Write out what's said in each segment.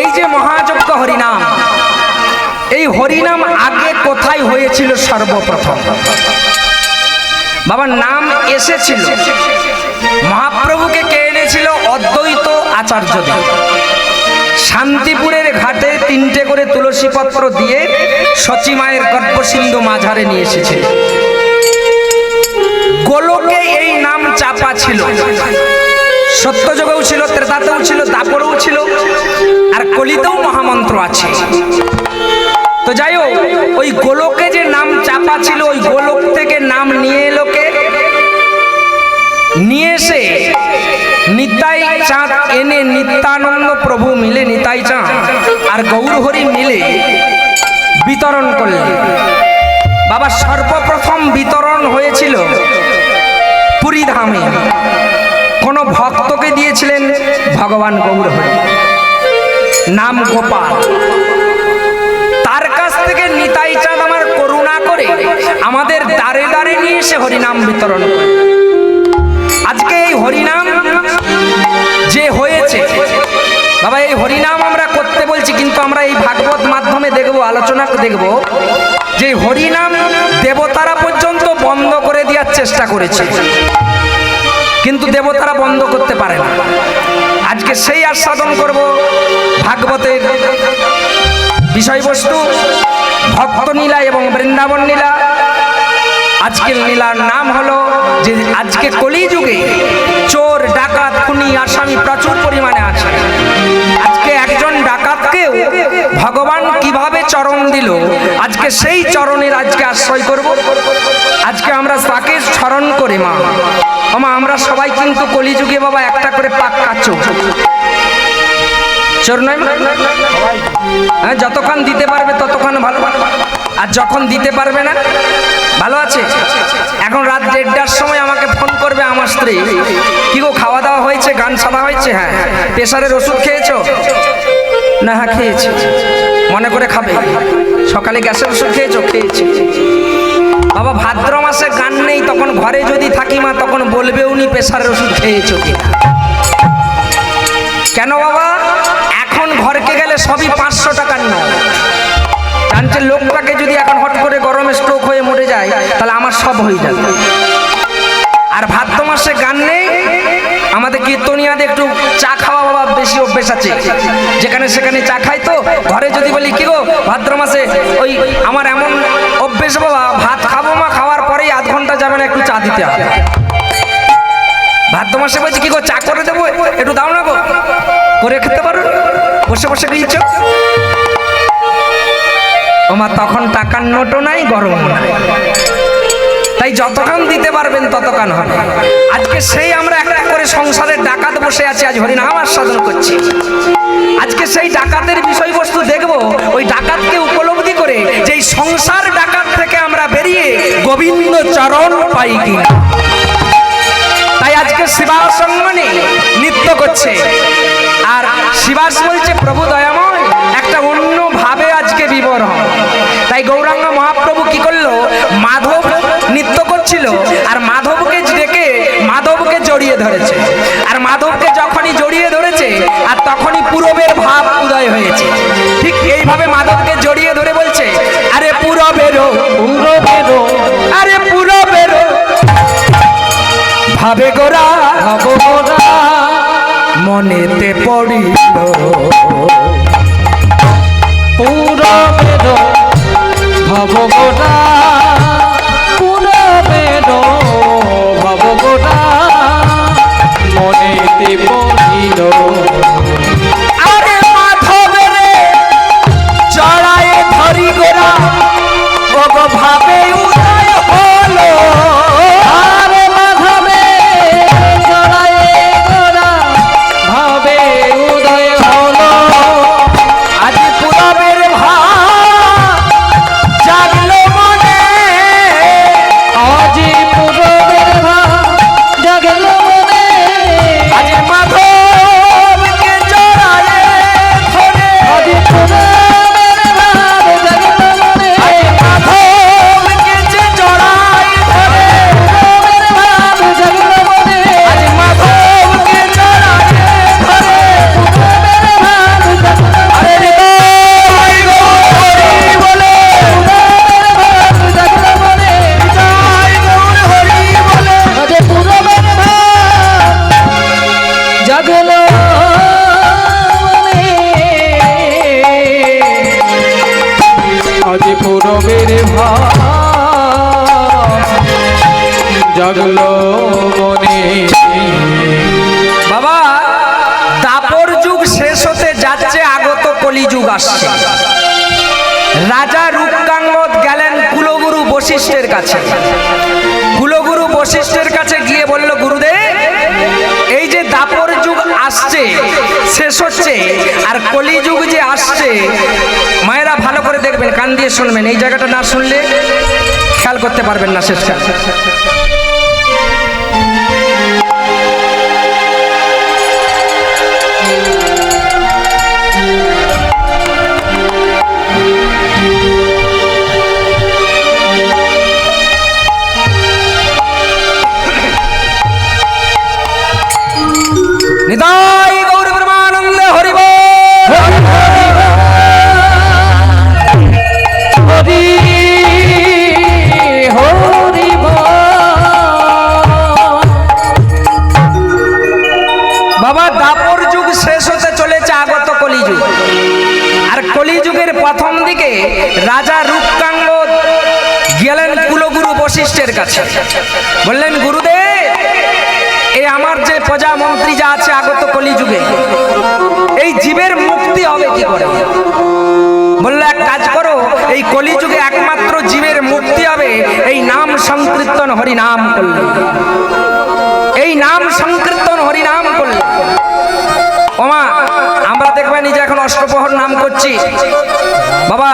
এই যে মহাযজ্ঞ হরিনাম, এই হরিনাম আগে কোথায় হয়েছিল? সর্বপ্রথম বাবার নাম এসেছিল, মহাপ্রভুকে কে এনেছিল? অদ্বৈত আচার্যদেব। শান্তিপুরের ঘাটে 3টে করে তুলসী পত্র দিয়ে সচী মায়ের গর্ভসিন্ধু মাঝারে নিয়ে এসেছে। গোলকে এই নাম চাপা ছিল, সত্যযুগেও ছিল, ত্রেতাতেও ছিল, দাপরেও ছিল, আর কলিতেও মহামন্ত্র আছে। তো যাই হোক, ওই গোলকে যে নাম চাপা ছিল, ওই গোলক থেকে নাম নিয়ে এলো কে? নিয়ে এসে নিতাই চাঁদ এনে নিত্যানন্দ প্রভু মিলে, নিতাই চাঁদ আর গৌরহরি মিলে বিতরণ করলেন। বাবা সর্বপ্রথম বিতরণ হয়েছিল পুরী ধামে। কোন ভক্তকে দিয়েছিলেন ভগবান গৌরহরি, নাম গোপাল। তার কাছ থেকে নিতাই চাঁদ আমার করুণা করে আমাদের দ্বারে দ্বারে নিয়ে এসে হরিনাম বিতরণ করে। আজকে এই হরিনাম যে হয়েছে বাবা, এই হরিনাম আমরা করতে বলছি, কিন্তু আমরা এই ভাগবত মাধ্যমে দেখব, আলোচনা দেখব যে হরিনাম দেবতারা পর্যন্ত বন্ধ করে দেওয়ার চেষ্টা করেছে, কিন্তু দেবতারা বন্ধ করতে পারে না। আজকে সেই আস্বাদন করব ভাগবতের বিষয়বস্তু, ভক্ত লীলা এবং বৃন্দাবন লীলা। আজকের লীলার নাম হলো যে আজকে কলিযুগে চোর, ডাকাত, খুনি, আসামি প্রচুর পরিমাণে আছে। আজকে একজন ডাকাতকেও ভগবান কিভাবে চরণ দিল, আজকে সেই চরণের আজকে আশ্রয় করব। আজকে আমরা তাকে স্মরণ করে মা আমরা সবাই কিন্তু কলিযুগে বাবা একটা করে পাক্কা চোর। চোর নয়, হ্যাঁ, যতক্ষণ দিতে পারবে ততক্ষণ ভালো, আর যখন দিতে পারবে না ভালো আছে। এখন রাত 1:30টার সময় আমাকে ফোন করবে আমার স্ত্রী, কি গো খাওয়া দাওয়া হয়েছে, গান সাদা হয়েছে? হ্যাঁ। প্রেশারের ওষুধ খেয়েছো? না, হ্যাঁ খেয়েছি। মনে করে খাবে। সকালে গ্যাসের ওষুধ খেয়েছো? খেয়েছি। বাবা ভাদ্র মাসে গান নেই, তখন ঘরে যদি থাকি মা, তখন বলবেও নি প্রেশারের ওষুধ খেয়েছো কি। কেন বাবা? এখন ঘরকে গেলে সবই 500 টাকার নয়। জানছে লোকটাকে যদি এখন হট করে গরমে স্ট্রোক হয়ে মরে যায়, তাহলে আমার সব হয়ে যাবে। আর ভাদ্র মাসে গান নেই, আমাদের কীর্তনিয়াদের একটু চা খাওয়া বাবা বেশি অভ্যেস আছে, যেখানে সেখানে চা খাই। তো ঘরে যদি বলি কি গো ভাদ্র মাসে ওই আমার এমন অভ্যেস বাবা, ভাত খাবো মা, খাওয়ার পরেই আধ ঘন্টা যাবে না, একটু চা দিতে হবে। ভাদ্র মাসে বলছি কি গো চা করে দেবো, একটু দাও না গো, করে খেতে পারো, বসে বসে দিয়েছ ওমা, তখন টাকার নোটও নাই, গরম নাই। তাই যতক্ষণ দিতে পারবেন ততক্ষণ হবে। আজকে সেই আমরা একটা করে সংসারের ডাকাত বসে আছি, আজ হরিনাম আস্বাদন করছি। আজকে সেই ডাকাতের বিষয়বস্তু দেখব, ওই ডাকাতকে উপলব্ধি করে যে সংসার ডাকাত থেকে আমরা বেরিয়ে গোবিন্দ চরণ পাই কিনা। তাই আজকে শিবাস সঙ্গনে নৃত্য করছে, আর শিবাস বলছে প্রভু দয়াময়, একটা অন্য ভাবে আজকে বিবরণ। তাই গৌরাঙ্গ মহাপ্রভু কি করলো, মাধব নৃত্য করছিল, আর মাধবকে ডেকে মাধবকে জড়িয়ে ধরেছে। আর মাধবকে যখনই জড়িয়ে ধরেছে, আর তখনই পূরবের ভাব উদয় হয়েছে। ঠিক এইভাবে মাধবকে জড়িয়ে ধরে বলছে, আরে পূরবেরো, পূরবেরো, আরে পূরবেরো ভাবে গোরা, মনেতে পড়িল পূরবেরো ভবগোরা, পূরবেরো ভবগোরা, মনেতে পড়িল। আরে মাধবেরে জড়ায়ে ধরি গোরা, ওগো ভাবে উদয় হলো। আরে মাধবে জড়ায়ে গোরা, ভাবে উদয় হলো। জাগলো মনে। বাবা দাপর যুগ শেষ হতে যাচ্ছে, আগত কলিযুগ আসছে। রাজা রূপকাঙ্গদ গেলেন কুলগুরু বশিষ্ঠের কাছে। কুলগুরু বশিষ্ঠের কাছে গিয়ে বলল, গুরুদেব এই যে দাপর যুগ আসছে শেষ হচ্ছে, আর কলিযুগ যে আসছে, মায়েরা ভালো করে দেখবেন, কান দিয়ে শুনবেন, এই জায়গাটা না শুনলে খেয়াল করতে পারবেন না শেষটা। নিতাই গৌর ব্রহ্মানন্দে হরি বল। হরি হরি বাবা দাপর যুগ শেষ হতে চলেছে, আগত কলিযুগ। আর কলিযুগের প্রথম দিকে রাজা রূপকাঙ্গ গেলেন কুলগুরু বশিষ্ঠের কাছে, বললেন, গুরুদেব এই আমার যে প্রজামন্ত্রী যা আছে আগত কলিযুগে, এই জীবের মুক্তি হবে কি করে? বললো, এক কাজ করো, এই কলিযুগে একমাত্র জীবের মুক্তি হবে এই নাম সংকীর্তন হরিনাম করলে। এই নাম সংকীর্তন হরিনাম করলে। ওমা আমরা দেখবেন এই যে এখন অষ্টপ্রহর নাম করছি, বাবা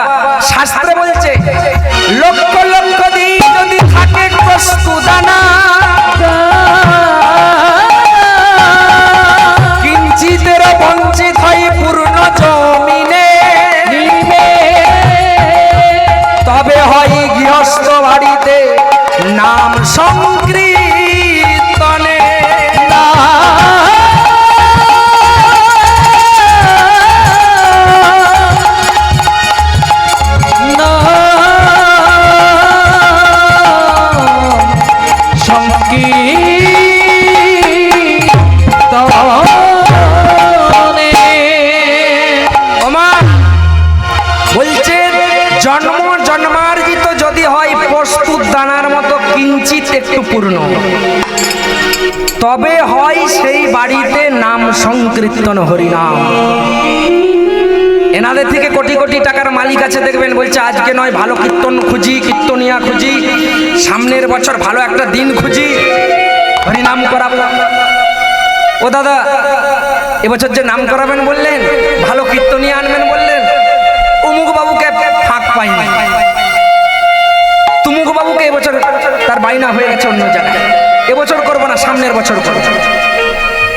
শাস্ত্রে বলছে লক্ষ লক্ষ দিন যদি থাকে প্রস্তুদানা, কিঞ্চিতের বঞ্চিত হয় পূর্ণ জমিনে, তবে হয় গৃহস্থ বাড়িতে নাম সংকীর্তনে। জন্ম জন্মার্জিত যদি হয় প্রস্তুত দানার মতো কিঞ্চিত একটু পূর্ণ, তবে হয় সেই বাড়িতে নাম সংকীর্তন হরিনাম। এনাদের থেকে কোটি কোটি টাকার মালিক আছে, দেখবেন বলছে আজকে নয় ভালো কীর্তন খুঁজি, কীর্তনিয়া খুঁজি, সামনের বছর ভালো একটা দিন খুঁজি, হরিনাম করাবো। ও দাদা এবছর যে নাম করাবেন বললেন, ভালো কীর্তনিয়া আনবেন বললেন, অমুক বাবুকে ফাঁক পাইনি, তুমুক বাবুকে এবছর তার বাইনা হয়ে গেছে অন্য জায়গায়, এবছর করবো না, সামনের বছর করবো।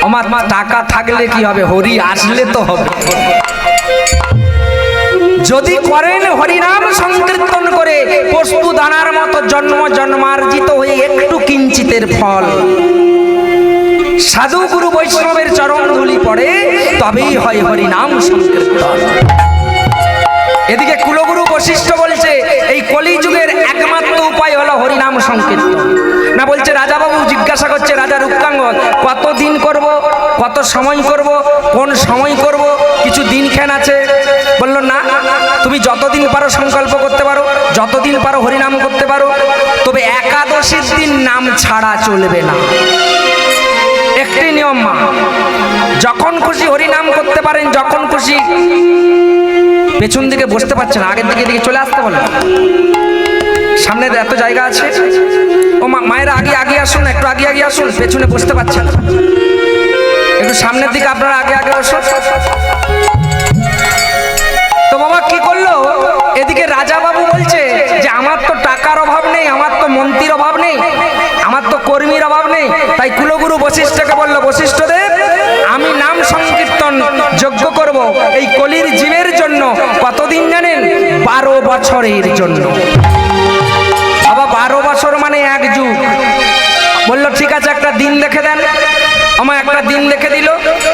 আমার টাকা থাকলে কি হবে, হরি আসলে তো হবে। যদি করেন হরিনাম সংকীর্তন করে প্রস্তুত দানার মতো জন্ম জন্মার্জিত হয়ে একটু কিঞ্চিতের ফল, সাধু গুরু বৈষ্ণবের চরণ ধুলি পড়ে, তবেই হয় হরিনাম সংকীর্তন। এদিকে কুলগুরু বশিষ্ঠ বলছে এই কলিযুগের একমাত্র উপায় হলো হরিনাম সংকীর্তন। না বলছে রাজাবাবু জিজ্ঞাসা করছে রাজা রূপকাঙ্গ, কত দিন করব, কত সময় করব, কোন সময় করব, কিছু দিনক্ষণ আছে? বলল না, তুমি যতদিন পারো সংকল্প করতে পারো, যতদিন পারো হরিনাম করতে পারো, তবে একাদশীর দিন নাম ছাড়া চলবে না। একটি নিয়ম মা, যখন খুশি হরিনাম করতে পারেন, যখন খুশি। পেছন দিকে বসতে পারছে না, আগের দিকে চলে আসতে বলে, সামনে এত জায়গা আছে। ও মায়েরা আগে আগে আসুন, একটু আগে আগে আসুন, পেছনে বসতে পারছেন, একটু সামনের দিকে আপনারা আগে আগে বসুন। তো বাবা কি করলো, এদিকে রাজা বাবু বলছে যে আমার তো টাকার অভাব নেই, আমার তো মন্ত্রীর অভাব নেই, আমার তো কর্মীর অভাব নেই। তাই কুলগুরু বশিষ্ঠকে বলল, বশিষ্ঠদেব আমি নাম সংকীর্তন যজ্ঞ করব এই কলির জীবের জন্য। কতদিন জানেন? 12 বছরের জন্য। বাবা 12 বছর মানে এক যুগ। বলল ঠিক আছে, একটা দিন দেখে দেন। আমার একটা দিন দেখে দিল,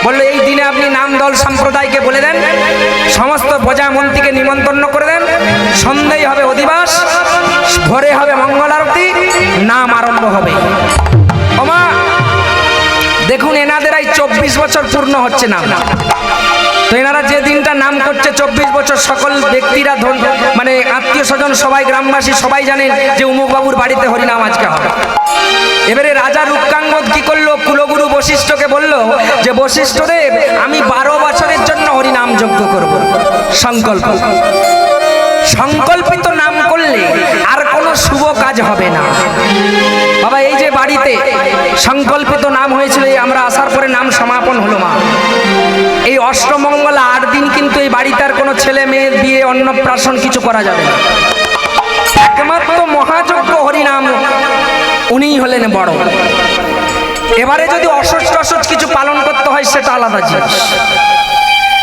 বললো এই দিনে আপনি নাম দল সম্প্রদায়কে বলে দেন, সমস্ত প্রজামন্ত্রীকে নিমন্ত্রণ করে দেন, সন্ধ্যায় হবে অধিবাস, ভোরে হবে মঙ্গল আরতি, নাম আরম্ভ হবে। ওমা দেখুন এনাদের এই 24 বছর পূর্ণ হচ্ছে না, তো এনারা যে দিনটা নাম নাম করছে 24 বছর, সকল ব্যক্তিরা মানে আত্মীয় স্বজন সবাই গ্রামবাসী সবাই জানেন যে উমুক বাবুর বাড়িতে হরিনাম আজকে হবে। এবারে রাজা রূপকাঙ্গদ কি করলো, কুলগুরু বশিষ্ঠকে বলল যে বশিষ্ঠ দেব, আমি 12 বছরের জন্য হরিনাম যজ্ঞ করব। সংকল্পিত নাম করলে আর কোনো শুভ কাজ হবে না। বাবা এই যে বাড়িতে সংকল্পিত নাম হয়েছিল, আমরা আসার পরে নাম সমাপন হলো মা, এই অষ্টমঙ্গলা 8 দিন কিন্তু এই বাড়িতে আর কোনো ছেলে মেয়ের বিয়ে অন্নপ্রাশন কিছু করা যাবে না। একমাত্র মহাযজ্ঞ হরিনাম উনিই হলেন বড়। এবারে যদি অসচ কিছু পালন করতে হয় সেটা আলাদা জিনিস।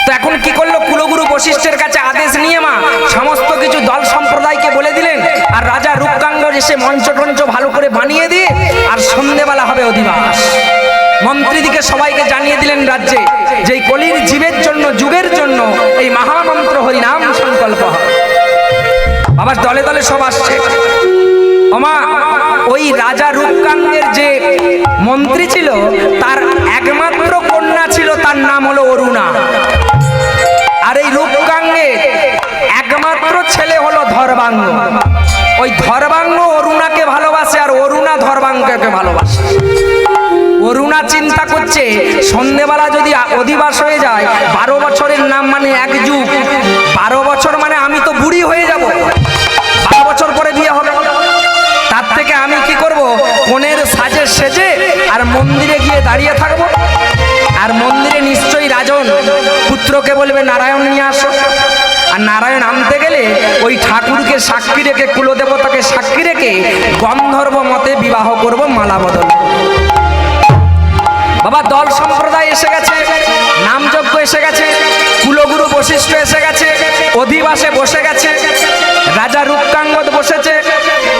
তো এখন কি করলো, কুলগুরু বশিষ্ঠের কাছে আদেশ নিয়ে মা সমস্ত কিছু দল সম্প্রদায়কে বলে দিলেন। আর রাজা রূপকাঙ্গদ এসে মঞ্চ টঞ্চ ভালো করে বানিয়ে দিয়ে আর সন্ধেবেলা হবে অধিবাস। মন্ত্রীদিকে সবাইকে জানিয়ে দিলেন রাজ্যে যে এই কলির জীবের জন্য, যুগের জন্য এই মহামন্ত্র হরিনাম সংকল্প হয়। বাবা দলে দলে সব আসছে। ওমা ওই রাজা রূপকাঙ্গের যে মন্ত্রী ছিল তার একমাত্র কন্যা ছিল, তার নাম হলো অরুণা। আর এই রূপকাঙ্গের একমাত্র ছেলে হলো ধর্বাঙ্গ। ওই ধর্বাঙ্গ অরুণাকে ভালোবাসে আর অরুণা ধর্বাঙ্গকে ভালোবাসে। অরুণা চিন্তা করছে সন্ধেবেলা যদি অধিবাস হয়ে যায়, 12 বছরের নাম মানে 1 যুগ, 12 বছর মানে আমি তো বুড়ি হয়ে যাব, 12 বছর পরে বিয়ে হবে। তার থেকে আমি কি করব, কনের সাজে সেজে আর মন্দিরে গিয়ে দাঁড়িয়ে থাকবো। আর মন্দিরে নিশ্চয়ই রাজন পুত্রকে বলবে নারায়ণ নিয়ে আসো। আর নারায়ণ আনতে গেলে ওই ঠাকুরকে সাক্ষী রেখে, কুলদেবতাকে সাক্ষী রেখে গন্ধর্ব মতে বিবাহ করব, মালা বদল। বাবা দল সম্প্রদায় এসে গেছে, নামযজ্ঞ এসে গেছে, কুলগুরু বশিষ্ঠ এসে গেছে, অধিবাসে বসে গেছে। রাজা রূপকাঙ্গদ বসেছে।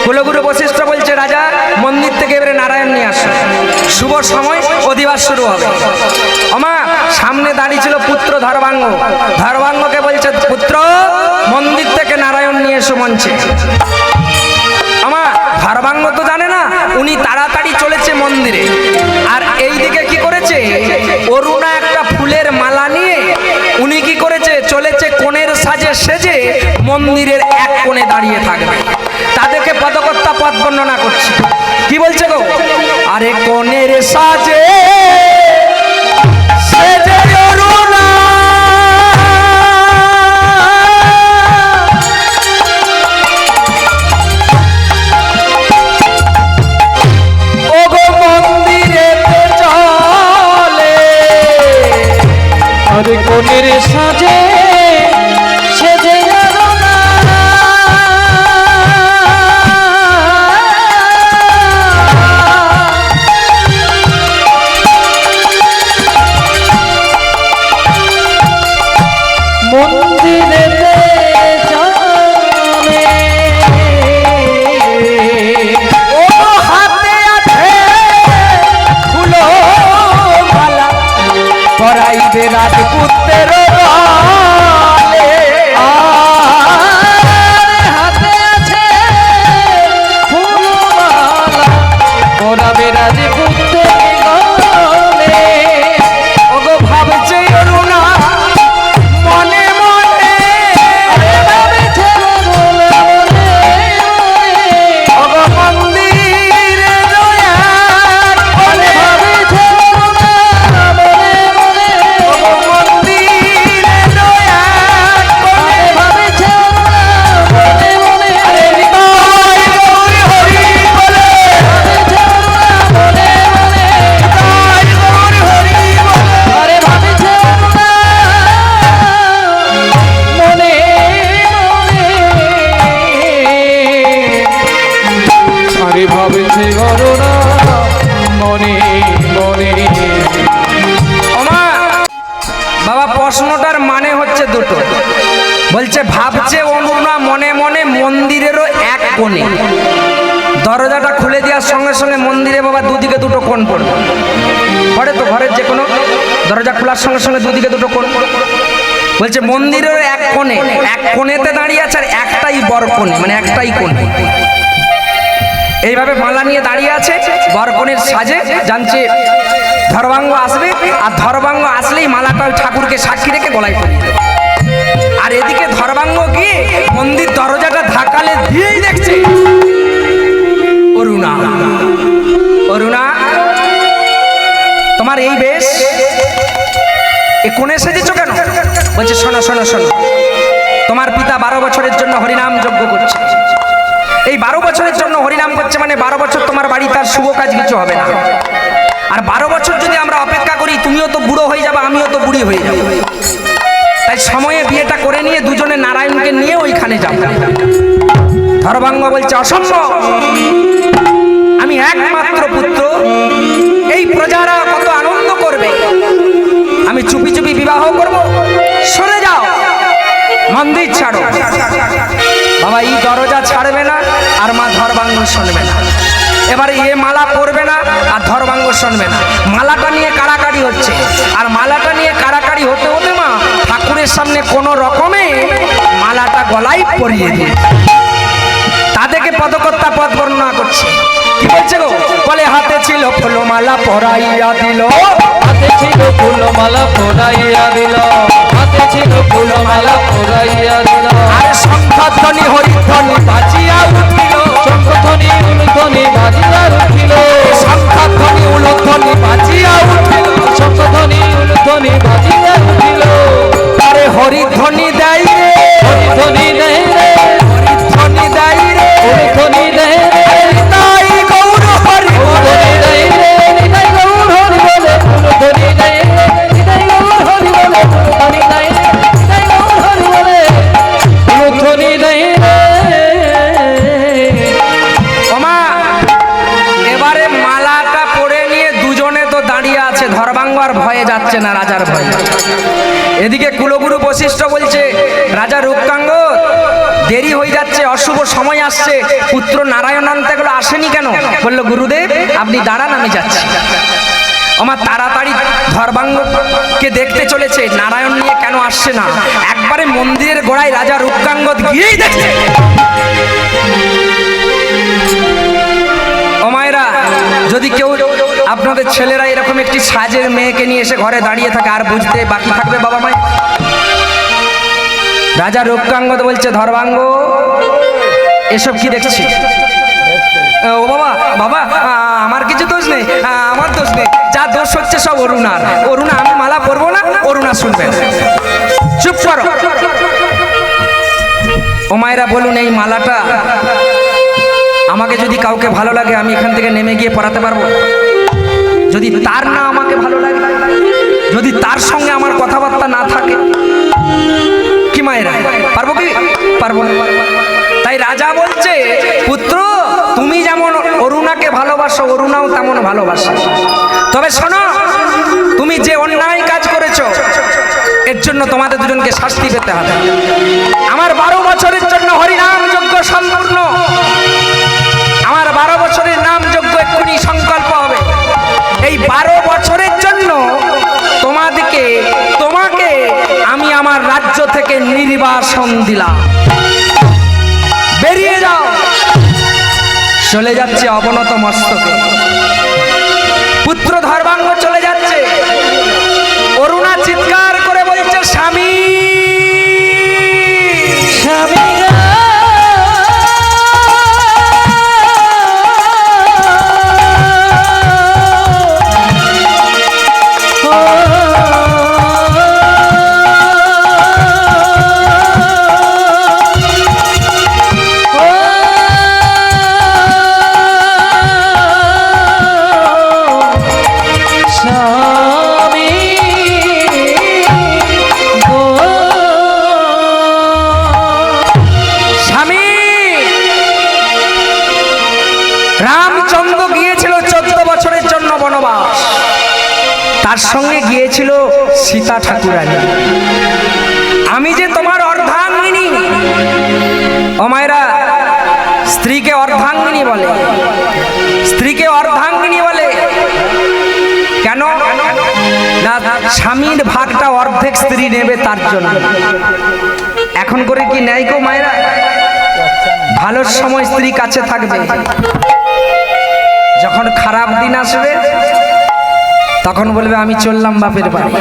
কুলগুরু বশিষ্ঠ বলছে রাজা মন্দির থেকে এবারে নারায়ণ নিয়ে আসো, শুভ সময় অধিবাস শুরু হবে। ওমা সামনে দাঁড়িয়ে ছিল পুত্র ধর্বাঙ্গ। ধর্বাঙ্গকে বলছে পুত্র মন্দির থেকে নারায়ণ নিয়ে এসো মঞ্চে। আমার ধর্বাঙ্গ তো জানে না, উনি তাড়াতাড়ি চলেছে মন্দিরে। আর এই দিকে কি করেছে, অরুণা একটা ফুলের মালা নিয়ে উনি কি করেছে, চলেছে কোণের সাজে সেজে মন্দিরের এক কোণে দাঁড়িয়ে থাকবে। তাদেরকে পদকর্তা পদ বর্ণনা করছে, কি বলছে গো, আরে কোণের সাজে সেজে অরুণা আরে কোনের সাজে সেজে অরুণা, মন্দিরেতে চলে ও হাতে আছে ফুলো মালা, পরাইবে রাজপুত্রের গলে। হাতে আছে ফুলমালা, পরাবে রাজপুত্রের গলে। ওগো ভাবছে অরুণা মনে মনে, ভাবছে অরুণা মনে মনে, ওগো মন্দিরে দয়ার কোণে, ভাবছে অরুণা মনে মনে, ওগো মন্দিরে দয়ার কোণে, ভাবছে অরুণা মনে মনে, আরে নিতাই গৌর হরি বলে, ভাবছে অরুণা মনে মনে, নিতাই গৌর হরি বলে। আরে ভাবছে অরুণা মনে মনে, আরে ভাবছে অরুণা মনে মনে। ওমা বাবা প্রশ্নটার মানে হচ্ছে দুটো। বলছে ভাবছে অরুণা মনে মনে মন্দিরেরও এক কোণে। দরজাটা খুলে দেওয়ার সঙ্গে সঙ্গে মন্দিরে বাবা দুদিকে দুটো কোণ পড়বে, পড়ে তো ঘরের যে কোনো দরজা খোলার সঙ্গে সঙ্গে দুদিকে দুটো কোণ। বলছে মন্দিরের এক কোণে, এক কোণেতে দাঁড়িয়ে আছে আর একটাই বর কোণে, মানে একটাই কোণ। এইভাবে মালা নিয়ে দাঁড়িয়ে আছে বরকনের সাজে। জানছে ধর্বাঙ্গ আসবে, আর ধর্বাঙ্গ আসলেই মালাটা ঠাকুরকে সাক্ষী রেখে গলায় পরিয়ে দেবে। এইদিকে ধর্মাঙ্গ গিয়ে মন্দির দরজাটা ধাকালে দিয়েই দেখছে অরুণা। অরুণা, তোমার এই বেশ, এ কোণে সেজেছ কেন? বলছে শোনো শোনো শোনো, তোমার পিতা 12 বছরের জন্য হরিনাম যজ্ঞ করছে। এই 12 বছরের জন্য হরিনাম করছে মানে 12 বছর তোমার বাড়ি তার শুভ কাজ কিছু হবে না। আর 12 বছর যদি আমরা অপেক্ষা করি, তুমিও তো বুড়ো হয়ে যাবে, আমিও তো বুড়ি হয়ে যাব। তাই সময়ে বিয়েটা করে নিয়ে দুজনে নারায়ণকে নিয়ে ওইখানে যাব। ধর্মাঙ্গ বলছে অসম্ভব, আমি একমাত্র পুত্র, এই প্রজারা কত আনন্দ করবে, আমি চুপি চুপি বিবাহ করব। সরে যাও, মন্দির ছাড়ো। বাবা এই দরজা ছাড়বে না, আর মা ধর্মাঙ্গ শুনবে না। এবারে এ মালা পরবে না, আর ধর্মাঙ্গ শুনবে না। মালাটা নিয়ে কাড়াকাড়ি হচ্ছে, আর মালাটা নিয়ে কাড়াকাড়ি হতে হতে মা ঠাকুরের সামনে কোনো রকমে মালাটা গলায় পরিয়ে দিয়ে তাদেরকে পদকর্তা পদ বর্ণনা করছে। কি বলছে গো? বলে হাতে ছিল ফুলমালা পরাইয়া দিল, হাতে ছিল ফুলমালা পরাইয়া দিল, হাতে ছিল ফুলমালা পরাইয়া দিল। আর শঙ্খধ্বনি হরিধ্বনি বাজিয়া উঠিল, শঙ্খধ্বনি উলুধ্বনি বাজিয়া উঠিল, শঙ্খধ্বনি উলুধ্বনি বাজিয়া উঠিল, শঙ্খধ্বনি উলুধ্বনি বাজিয়া উঠিল। আরে হরিধ্বনি দেয় রে, হরিধ্বনি দেয় রে, হরিধ্বনি দেয় রে, হরিধ্বনি দেয় রে, তাই গৌর হরি হরিধ্বনি দেয় রে, নিতাই গৌর হরি বলে। হরিধ্বনি দেয় রে, নিতাই গৌর হরি বলে। হরিধ্বনি দেয় রে, নিতাই গৌর হরি বলে। হরিধ্বনি দেয় রে। ওমা, এবারে মালাটা পরে নিয়ে দুজনে তো দাঁড়িয়ে আছে। ধর্মাঙ্গ আর ভয়ে যাচ্ছে না, রাজার ভয়ে। এদিকে কুলগুরু বশিষ্ঠ বলছে, রাজা রূপকাঙ্গ দেরি হয়ে যাচ্ছে, অশুভ সময় আসছে, পুত্র নারায়ণ আনতে গেলো, আসেনি কেন? বললো গুরুদেব আপনি দাঁড়ান, আমি যাচ্ছি। আমার তাড়াতাড়ি ধর্মাঙ্গকে দেখতে চলেছে, নারায়ণ নিয়ে কেন আসছে না। একবারে মন্দিরের গোড়ায় রাজা রূপকাঙ্গ গিয়েই দেখছে। ও মায়েরা, যদি কেউ আপনাদের ছেলেরা এরকম একটি সাজের মেয়েকে নিয়ে এসে ঘরে দাঁড়িয়ে থাকে, আর বুঝতে বাকি থাকবে বাবা মায়? রাজা রূপকাঙ্গ বলছে, ধর্মাঙ্গ এসব কি দেখছি? ও বাবা, বাবা আমার কিছু দোষ নেই, আমার দোষ নেই, যা দোষ হচ্ছে সব অরুণার। অরুণা, আমি মালা পরবো না, অরুণা শুনবে। চুপ করো। ও মায়েরা বলুন, এই মালাটা আমাকে যদি কাউকে ভালো লাগে, আমি এখান থেকে নেমে গিয়ে পরাতে পারবো? যদি তার না আমাকে ভালো লাগে, যদি তার সঙ্গে আমার কথাবার্তা না থাকে, কি মায়েরা পারবো কি? পারবো না। তাই রাজা বলছে, পুত্র তুমি যেমন অরুণাকে ভালোবাসো, অরুণাও তেমন ভালোবাসে। তবে শোনো, তুমি যে অন্যায় কাজ করেছো, এর জন্য তোমাদের দুজনকে শাস্তি পেতে হবে। আমার 12 বছরের জন্য হরিনাম যজ্ঞ সম্পূর্ণ, আমার 12 বছরের নাম যজ্ঞ এক্ষুনি সংকল্প হবে। এই 12 বছরের জন্য তোমাকে আমি আমার রাজ্য থেকে নির্বাসন দিলাম। বেরিয়ে যাও। চলে যাচ্ছে অবনত মস্তকে। পুত্র ধর্মাঙ্গ চলে যাচ্ছে। অরুণা চিৎকার করে বলছে, স্বামী স্বামী রামচন্দ্র গিয়েছিল 14 বছরের জন্য বনবাস। তার সঙ্গে গিয়েছিল সীতা ঠাকুরানী। আমি যে তোমার অর্ধাঙ্গিনী। ও মায়েরা, স্ত্রীকে অর্ধাঙ্গিনী বলে। স্ত্রীকে অর্ধাঙ্গিনী বলে কেন? না, স্বামীর ভাগটা অর্ধেক স্ত্রী নেবে তার জন্য। এখন করে কি নেয় গো মায়েরা? ভালোর সময় স্ত্রী কাছে থাকবে, যখন খারাপ দিন আসবে তখন বলবে আমি চললাম বাপের বাড়ি।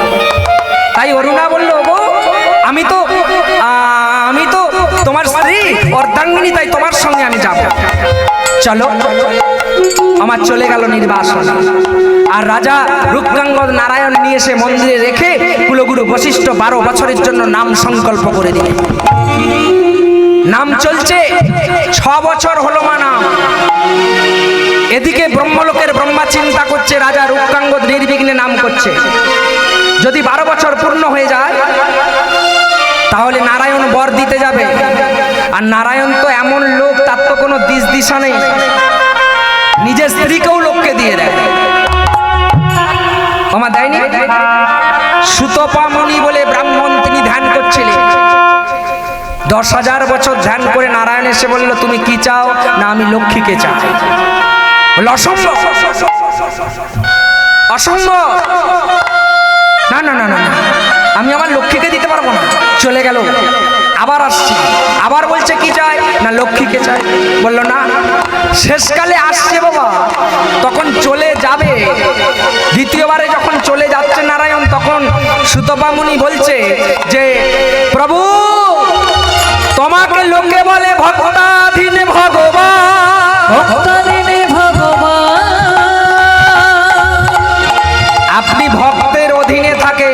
তাই অরুণা বলল, গো আমি তো অর্ধাঙ্গিনী, তাই তোমার সঙ্গে আমি যাব। চলো। আমার চলে গেল নির্বাসন। আর রাজা রূপকাঙ্গদ নারায়ণ নিয়ে এসে মন্দিরে রেখে কুলগুরু বশিষ্ঠ 12 বছরের জন্য নাম সংকল্প করে দিলে। নাম চলছে, 6 বছর হলো মা নাম। এদিকে ব্রহ্মলোকের ব্রহ্মা চিন্তা করছে, রাজা রূপকাঙ্গদ নির্বিঘ্নে নাম করছে, যদি 12 বছর পূর্ণ হয়ে যায় তাহলে নারায়ণ বর দিতে যাবে। আর নারায়ণ তো এমন লোক, তার তো কোনো দিশ দিশা নেই, নিজের স্ত্রীকেও লোককে দিয়ে দেয়। আমার দেয়নি? সুতপা মুনি বলে ব্রাহ্মণ, তিনি ধ্যান করছিলেন। 10,000 বছর ধ্যান করে নারায়ণ এসে বলল, তুমি কি চাও? না, আমি লক্ষ্মীকে চাই। বলল, অসম্ভব, অসম্ভব, না না না না, আমি আমার লক্ষ্মীকে দিতে পারবো না। চলে গেল, আবার আসছি, আবার বলছে কি চাই? না, লক্ষ্মীকে চাই। বলল না, শেষকালে আসছে বাবা, তখন চলে যাবে। দ্বিতীয়বারে যখন চলে যাচ্ছে নারায়ণ, তখন সুতপা মুনি বলছে যে প্রভু, তোমাকে লোকে বলে ভক্তাধীন ভগবান, ভক্তাধীনে ভগবান, আপনি ভক্তের অধীনে থাকে,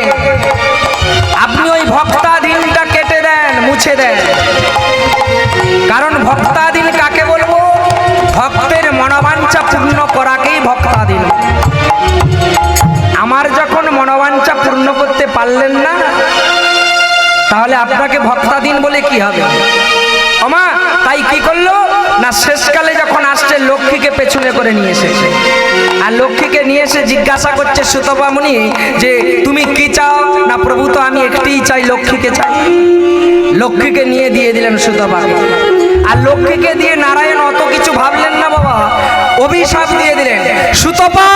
আপনি ওই ভক্তাধীনটা কেটে দেন, মুছে দেন। কারণ ভক্তাধীন কাকে বলবো? ভক্তের মনোবাঞ্ছা পূর্ণ করাকেই ভক্তাধীন। আমার যখন মনোবাঞ্ছা পূর্ণ করতে পারলেন না, তাহলে আপনাকে ভক্তাধীন বলে কি হবে? আমা তাই কি করলো না, শেষকালে যখন আসছে লক্ষ্মীকে পেছনে করে নিয়ে এসেছে। আর লক্ষ্মীকে নিয়ে এসে জিজ্ঞাসা করছে সুতপা মুনি যে তুমি কি চাও? না প্রভু, তো আমি একটিই চাই, লক্ষ্মীকে চাই। লক্ষ্মীকে নিয়ে দিয়ে দিলেন সুতপাকে। আর লক্ষ্মীকে দিয়ে নারায়ণ অত কিছু ভাবলেন না বাবা, অভিশাপ দিয়ে দিলেন, সুতপা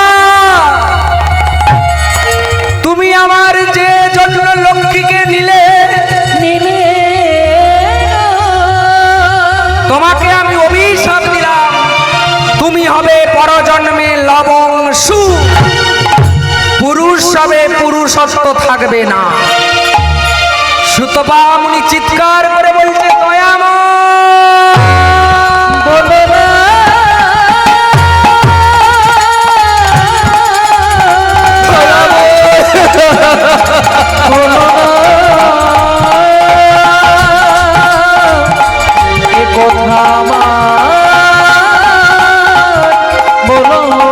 তুমি আমার যে জন্য লক্ষ্মীকে নিলে, তোমাকে আমি অভিশাপ দিলাম, তুমি হবে পরজন্মে লবংসু, পুরুষ হবে, পুরুষত্ব থাকবে না। সুতপা মুনি চিৎকার করে বলছে, দয়াময় বলো না, বলো না, এ কথা আমার বলো না।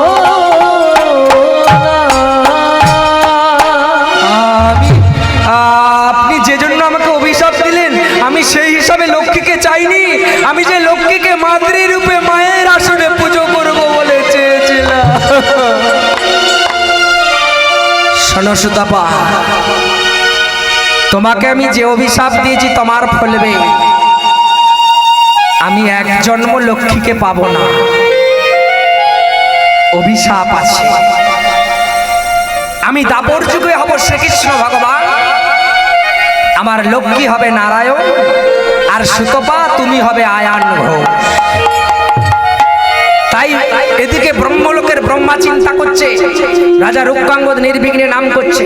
আপনি যে জন্য আমাকে অভিশাপ দিলেন, আমি সেই হিসাবে লক্ষ্মীকে চাইনি। আমি যে লক্ষ্মীকে মাতৃরূপে মায়ের আসনে পুজো করব বলে চেয়েছিলাম। শোনো সুতপা, তোমাকে আমি যে অভিশাপ দিয়েছি তোমার ফলবে। আমি এক জন্ম লক্ষ্মীকে পাবো না, অভিশাপ আছে। আমি দাপর যুগে হব শ্রীকৃষ্ণ ভগবান, আমার লক্ষ্মী হবে নারায়ণ, আর সুতপা তুমি হবে আয়ান ঘোষ। তাই এদিকে ব্রহ্মলোকের ব্রহ্মা চিন্তা করছে, রাজা রূপকাঙ্গদ নির্বিঘ্নে নাম করছে।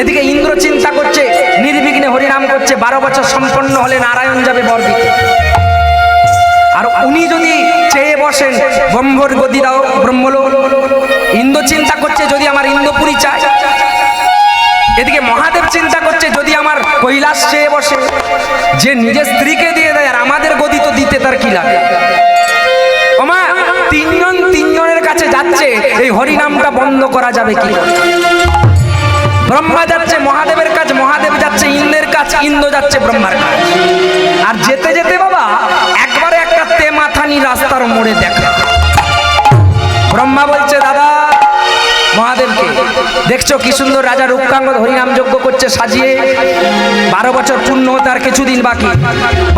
এদিকে ইন্দ্র চিন্তা করছে, নির্বিঘ্নে হরিনাম করছে। 12 বছর সম্পন্ন হলে নারায়ণ যাবে বর দিতে। আর উনি যদি চেয়ে বসেন, ব্রহ্মর গদি দাও ব্রহ্মলোক, ইন্দ্র চিন্তা করছে যদি আমার ইন্দ্রপুরী চায়। এদিকে মহাদেব চিন্তা করছে যদি আমার কৈলাস চেয়ে বসে। যে নিজের স্ত্রীকে দিয়ে দেয় আর আমাদের গদি তো দিতে তার কি লাগে? ওমা, তিনজনের কাছে যাচ্ছে, এই হরিনামটা বন্ধ করা যাবে কি? ব্রহ্মা যাচ্ছে মহাদেবের কাজ, মহাদেব যাচ্ছে ইন্দ্রের কাজ, ইন্দ্র যাচ্ছে ব্রহ্মার কাজ। আর যেতে যেতে বাবা একবারে একটা তেমাথানি রাস্তার মোড়ে দেখা। ব্রহ্মা বলছে, দাদা মহাদেবকে, দেখছো কি সুন্দর রাজা রূপকাঙ্গদ হরিনাম যজ্ঞ করছে সাজিয়ে। 12 বছর পূর্ণ হতে আর কিছুদিন বাকি,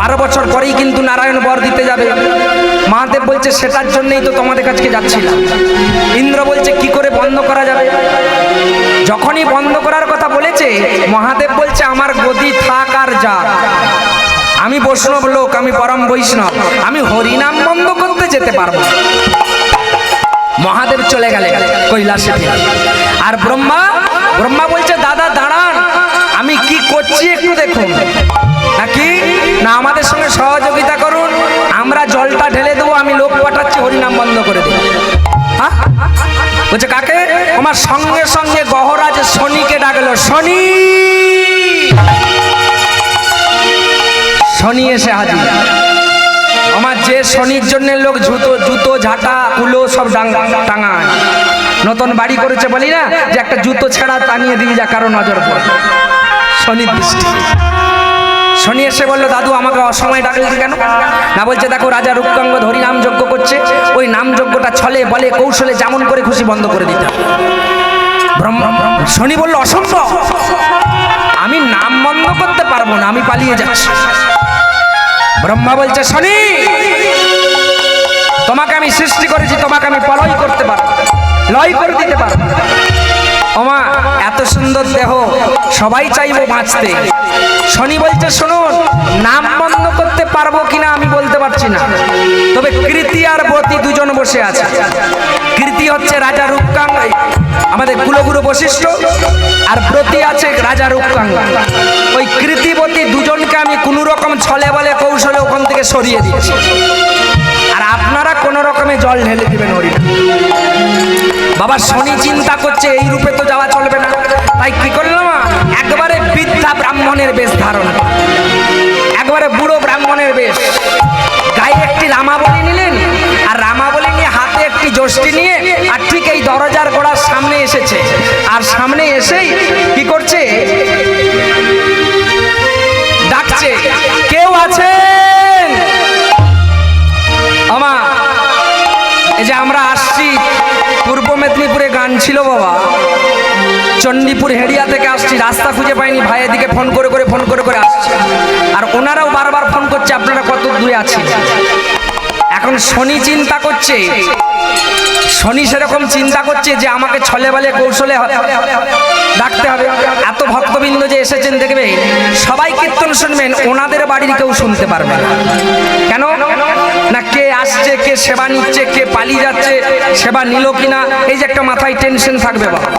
12 বছর পরেই কিন্তু নারায়ণ বর দিতে যাবে। মহাদেব বলছে, সেটার জন্যই তো তোমাদের কাছে যাচ্ছিলাম। ইন্দ্র বলছে, কি করে বন্ধ করা যাবে? যখনই বন্ধ করার কথা বলেছে, মহাদেব বলছে, আমার গদি থাক আর যা, আমি বৈষ্ণব লোক, আমি পরম বৈষ্ণব, আমি হরিনাম বন্ধ করতে যেতে পারবো। মহাদেব চলে গেলেন কৈলাসে। আর ব্রহ্মা বলছে, দাদা দাঁড়ান, আমি কি করছি একটু দেখুন। নাকি না আমাদের সঙ্গে সহযোগিতা করুন। হরিনাম বন্ধ করে দিল। হ্যাঁ বলছে কাকে? আমার সঙ্গে সঙ্গে গহরাজ শনিকে ডাকলো, শনি। শনি এসে হাজির। আমার যে শনির জন্য লোক জুতো ঝাঁটা কুলো সব টাঙায়, নতুন বাড়ি করেছে বলি না যে একটা জুতো ছেঁড়া টানিয়ে দিয়ে যা কারো নজর পড়ে, শনির দৃষ্টি। শনি এসে বললো দাদু আমাকে অসময় ডাকলি কেন? না বলছে দেখো রাজা রূপকাঙ্গ হরিনাম যজ্ঞ করছে, ওই নাম যজ্ঞটা ছলে বলে কৌশলে যেমন করে খুশি বন্ধ করে দিতে। শনি বলল অসম্ভব, আমি নাম বন্ধ করতে পারবো না, আমি পালিয়ে যাচ্ছি। ব্রহ্মা বলছে শনি তোমাকে আমি সৃষ্টি করেছি, তোমাকে আমি প্রলয় করতে পারবো, লয় করে দিতে পারবো। ওমা এত সুন্দর দেহ, সবাই চাইবো বাঁচতে। শনি বলছে শুনুন, নাম বন্ধ করতে পারবো কিনা আমি বলতে পারছি না, তবে কৃতি আর ব্রতী দুজন বসে আছে। কৃতি হচ্ছে রাজা রূপকাঙ্গ, আমাদের কুলগুরু বশিষ্ঠ, আর ব্রতী আছে রাজা রূপকাঙ্গ। ওই কৃতিবতী দুজনকে আমি কোনো রকম ছলে বলে কৌশলে ওখান থেকে সরিয়ে দিচ্ছি, আর আপনারা কোন রকমে জল ঢেলে দিবেন হরিনাম। বাবা শনি চিন্তা করছে এই রূপে তো যাওয়া চলবে না, তাই কি করলাম একবারে বৃদ্ধা ব্রাহ্মণের বেশ ধারণ, একবারে বুড়ো ব্রাহ্মণের বেশ, গায়ে একটি রামাবলী নিলেন, আর রামাবলী নিয়ে হাতে একটি যষ্টি নিয়ে, আর ঠিক এই দরজার গোড়ার সামনে এসেছে। আর সামনে এসেই কি করছে, ডাকছে কেউ আছেন? আমা এই যে আমরা আসছি পূর্ব মেদিনীপুরে গান ছিল বাবা, চণ্ডীপুর হেড়িয়া থেকে আসছি, রাস্তা খুঁজে পাইনি, ভাই এদিকে ফোন করে আসছে, আর ওনারাও বারবার ফোন করছে আপনারা কত দূরে আছেন। এখন শনি চিন্তা করছে, শনি সেরকম চিন্তা করছে যে আমাকে ছলে বলে কৌশলে ডাকতে হবে। এত ভক্তবৃন্দ যে এসেছেন দেখবে সবাই কীর্তন শুনবেন, ওনাদের বাড়ির কেউ শুনতে পারবে না। কেন না কে আসছে, কে সেবা নিচ্ছে, কে পালিয়ে যাচ্ছে, সেবা নিল কিনা, এই যে একটা মাথায় টেনশন থাকবে বাবা।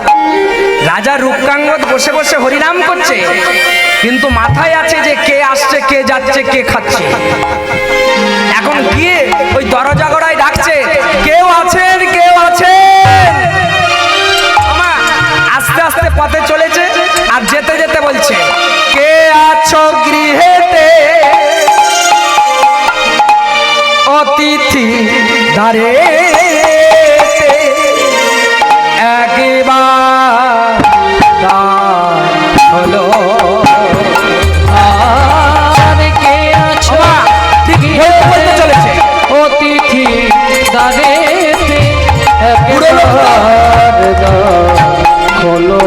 রাজা রূপকাঙ্গ বসে বসে হরিনাম করছে, কিন্তু মাথায় আছে যে কে আসছে, কে যাচ্ছে, কে খাচ্ছে। এখন গিয়ে ওই দরজা গড়ায় ডাকছে কেউ আছেন, কেউ আছেন। আস্তে আস্তে পথে চলেছে, আর যেতে যেতে বলছে কে আছো গৃহেতে অতিথি দ্বারে একবার হলো। আর কে আছো বলতে চলেছে অতিথি দ্বারেতে খোলো।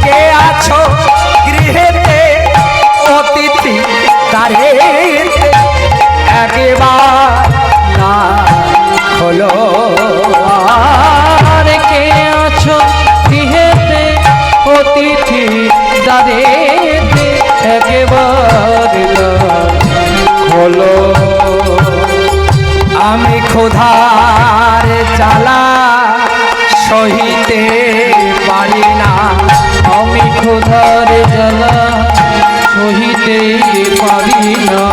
কে আছো গৃহেতে অতিথি দ্বারে একবার না হলো। আর কে আছো গৃহেতে অতিথি দ্বারেতে একবার খোলো। আমি ক্ষুধার জ্বালা সহিতে পারি না, আমি ক্ষুধার জ্বালা সহিতে পারি না।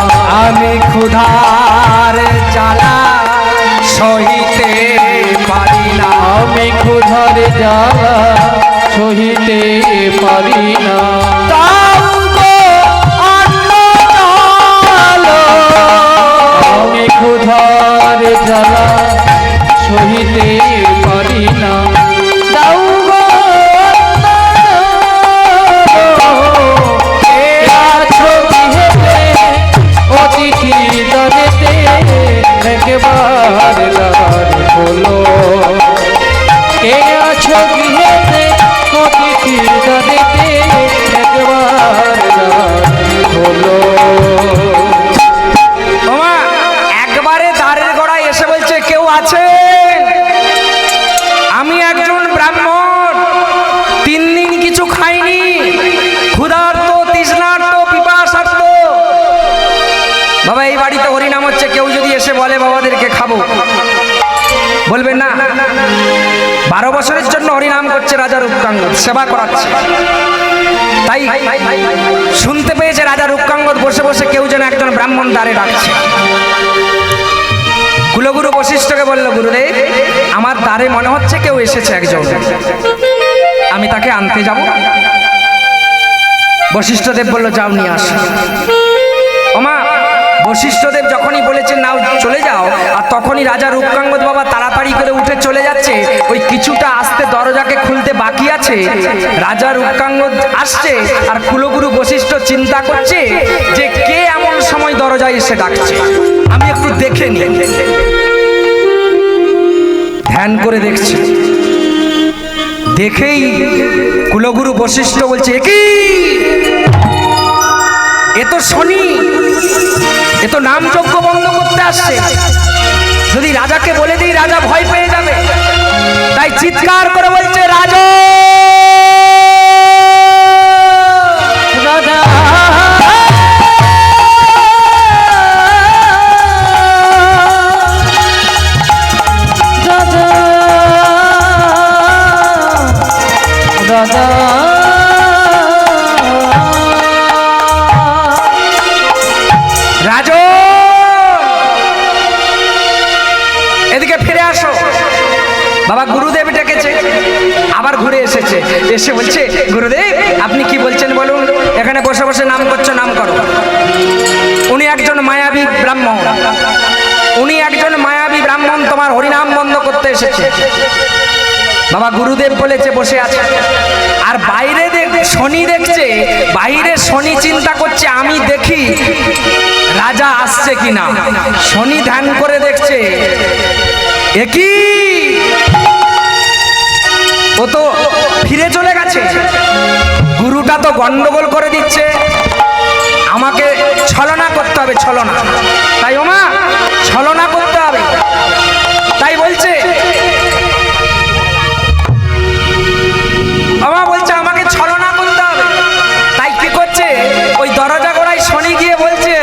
আমি ক্ষুধার জ্বালা সহিতে পারি না। আমি ক্ষুধার জ্বালা সহিতে পারি না। দাও গো অন্ন জল। আমি ক্ষুধার জ্বালা সহিতে পারি না। দাও গো কে আছো গৃহেতে অতিথি দ্বারেতে একবার দ্বার খোলো। কে আছো গৃহেতে অতিথি দ্বারেতে একবার দ্বার খোলো। ওমা একবারে দ্বারের গোড়ায় এসে বলছে কেউ আছে? আমি একজন ব্রাহ্মণ, 3 দিন কিছু খাইনি, ক্ষুধার্ত, তৃষ্ণার্ত, পিপাসার্ত। বাবা এই বাড়িতে হরিনাম হচ্ছে, কেউ যদি এসে বলে বাবাদেরকে খাবো, বলবেন না? 12 বছরের জন্য হরিনাম করছে রাজা রূপকাঙ্গ, সেবা করাচ্ছে। তাই শুনতে পেয়েছে রাজা রূপকাঙ্গ বসে বসে কেউ যেন একজন ব্রাহ্মণ দ্বারে ডাকছে। গুরুদেব আমার দ্বারে মনে হচ্ছে কেউ এসেছে একজন, আমি তাকে আনতে যাব। বশিষ্ঠদেব বলল যাও নিয়ে আস। ওমা বশিষ্ঠদেব যখনই বলেছেন নাও চলে যাও, আর তখনই রাজা রূপকাঙ্গদ বাবা তাড়াতাড়ি করে উঠে চলে যাচ্ছে। ওই কিছুটা আসতে দরজাকে খুলতে বাকি আছে, রাজা রূপকাঙ্গদ আসছে আর কুলগুরু বশিষ্ঠ চিন্তা করছে যে কে এমন সময় দরজায় এসে ডাকছে, আমি একটু দেখে নি। ধ্যান করে দেখছে, দেখেই কুলগুরু বশিষ্ঠ বলছে কি এ তো শনি, এ তো নাম যজ্ঞ বন্ধ করতে আসছে, যদি রাজাকে বলে দিই রাজা ভয় পেয়ে যাবে। তাই চিৎকার করে বলছে রাজা রাজা রাজা রাজা এদিকে ফিরে আসো। বাবা গুরুদেব ডেকেছে, আবার ঘুরে এসেছে, এসে বলছে গুরুদেব আপনি কি বলছেন বলুন, এখানে বসে বসে নাম করছো, নাম করো। উনি একজন মায়াবী ব্রাহ্মণ, উনি একজন মায়াবী ব্রাহ্মণ, তোমার হরিনাম বন্ধ করতে এসেছে। বাবা গুরুদেব বলেছে বসে আছে, আর বাইরে শনি দেখছে, বাইরে শনি চিন্তা করছে আমি দেখি রাজা আসছে কিনা। শনি ধ্যান করে দেখছে একই ও তো ফিরে চলে গেছে, গুরুটা তো গন্ডগোল করে দিচ্ছে, আমাকে ছলনা করতে হবে, ছলনা। তাই ওমা ছলনা করতে হবে, তাই বলছে আমা বলছে আমাকে ছলনা করতে হবে। তাই কি করছে ওই দরজা গোড়ায় শনি গিয়ে বলছে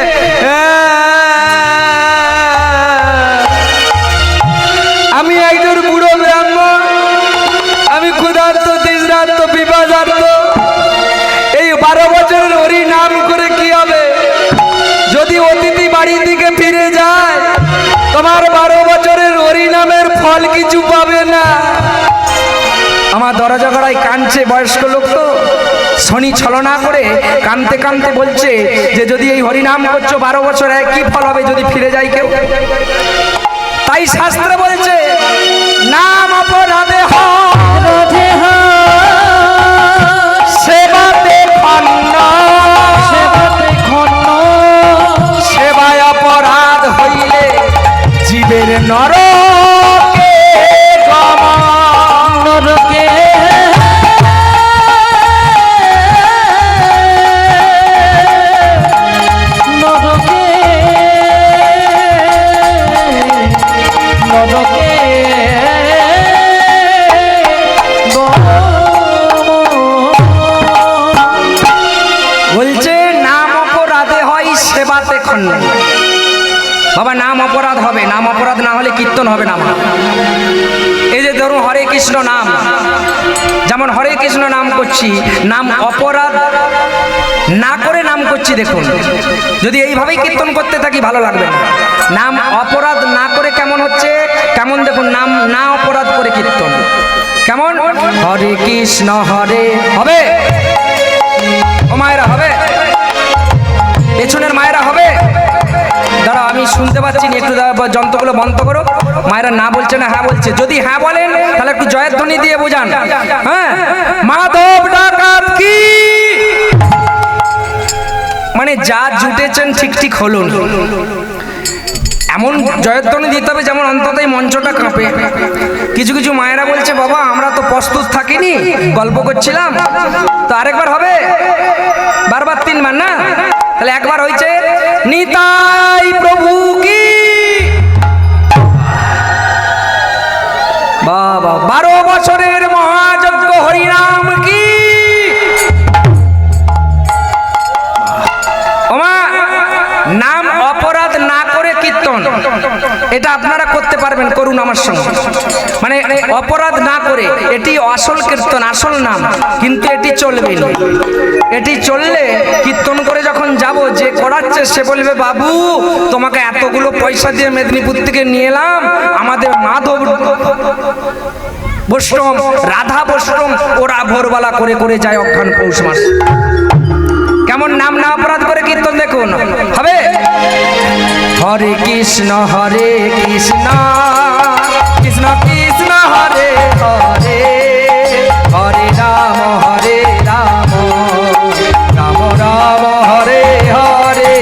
আমি একজন বুড়ো ব্রাহ্মণ, আমি ক্ষুধার্ত তৃষ্ণার্ত পিপাসার্ত, এই 12 বছরের হরি নাম করে কি হবে, যদি অতিথি বাড়ির দিকে ফিরে যায় তোমার 12 বছরের হরি নামের ফল কিছু পাবে না। আমার দরজা গড়ায় কাঁদছে, বয়স্ক লোক তো, শনি ছলনা করে কাঁদতে কাঁদতে বলছে যে যদি এই হরিনাম করছো 12 বছর কি ফল হবে যদি ফিরে যায় কেউ। তাই শাস্ত্র বলছে নাম অপরাধে রাধে সেবাতে খন্ন, সেবাতে খন্ন, সেবায় অপরাধ হইলে জীবের নরকে গমন। নরকে নরকে নরকে বলছে নাম অপরাধে হয় সেবাতে খন্ন। বাবা নাম অপরাধ হবে, নাম অপরাধ না হলে কীর্তন হবে না। এই যে ধরুন হরে কৃষ্ণ নাম, যেমন হরে কৃষ্ণ নাম করছি, নাম অপরাধ না করে নাম করছি, দেখুন যদি এইভাবেই কীর্তন করতে থাকি ভালো লাগবে না। নাম অপরাধ না করে কেমন হচ্ছে, কেমন দেখুন নাম না অপরাধ করে কীর্তন কেমন, হরে কৃষ্ণ হরে হবে, ও মায়েরা হবে, পেছনের মায়েরা হবে, দাঁড়াও আমি শুনতে পাচ্ছি না, একটু যন্ত্রগুলো বন্ধ করো। মায়েরা না বলছে না হ্যাঁ বলছে, যদি হ্যাঁ বলেন তাহলে একটু জয়ের ধ্বনি দিয়ে বোঝান। হ্যাঁ মাধব ডাকাত কি, মানে যা জুটেছেন ঠিক ঠিক হলো না, এমন জয়ধ্বনি দিতে হবে যেমন অন্তত এই মঞ্চটা কাঁপে। কিছু কিছু মায়েরা বলছে বাবা আমরা তো প্রস্তুত থাকিনি, গল্প করছিলাম, তো আরেকবার হবে, বারবার 3 বার না, তাহলে একবার হয়েছে নিতাই প্রভু কি বাবা, 12 বছরের মহাযজ্ঞ হরিনাম কি। ওমা নাম অপরাধ না করে কীর্তন, এটা আপনারা করতে পারবেন, করুন আমার সঙ্গে, মানে অপরাধ না করে, এটি আসল কীর্তন, আসল নাম, কিন্তু এটি চলবে না। এটি চললে কীর্তন করে যখন যাব, যে কড়া দোলাচ্ছে সে বলবে বাবু তোমাকে এতগুলো পয়সা দিয়ে মেদিনীপুর থেকে নিয়ে এলাম, আমাদের মাধব বৈষ্ণব রাধা বৈষ্ণব ওরা ভোরবেলা করে করে যায় অজ্ঞান পৌষ মাস। কেমন নাম না অপরাধ করে কীর্তন দেখুন হবে। হরে কৃষ্ণ কৃষ্ণ কৃষ্ণ হরে হরে, হরে রাম রাম রাম হরে হরে।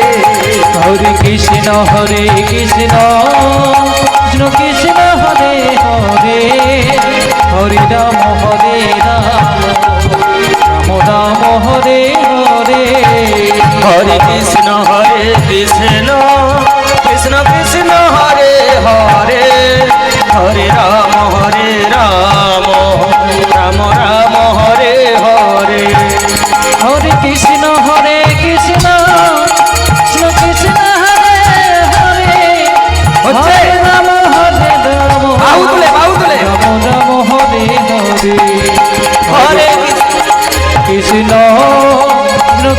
হরে কৃষ্ণ কৃষ্ণ কৃষ্ণ হরে হরে, হরে রাম রাম হরে হরে। হরে কৃষ্ণ কৃষ্ণ কৃষ্ণ হরে হরে, হরে রাম রাম রাম হরে হরে। হরে কৃষ্ণ কৃষ্ণ কৃষ্ণ হরে হরে, হচ্ছে হরে রাম বাহু তুলে রাম রাম হরে হরে। হরে কৃষ্ণ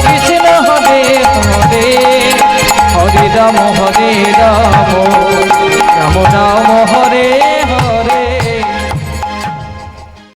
কৃষ্ণ হরে হরে, হরে রাম রাম রাম হরে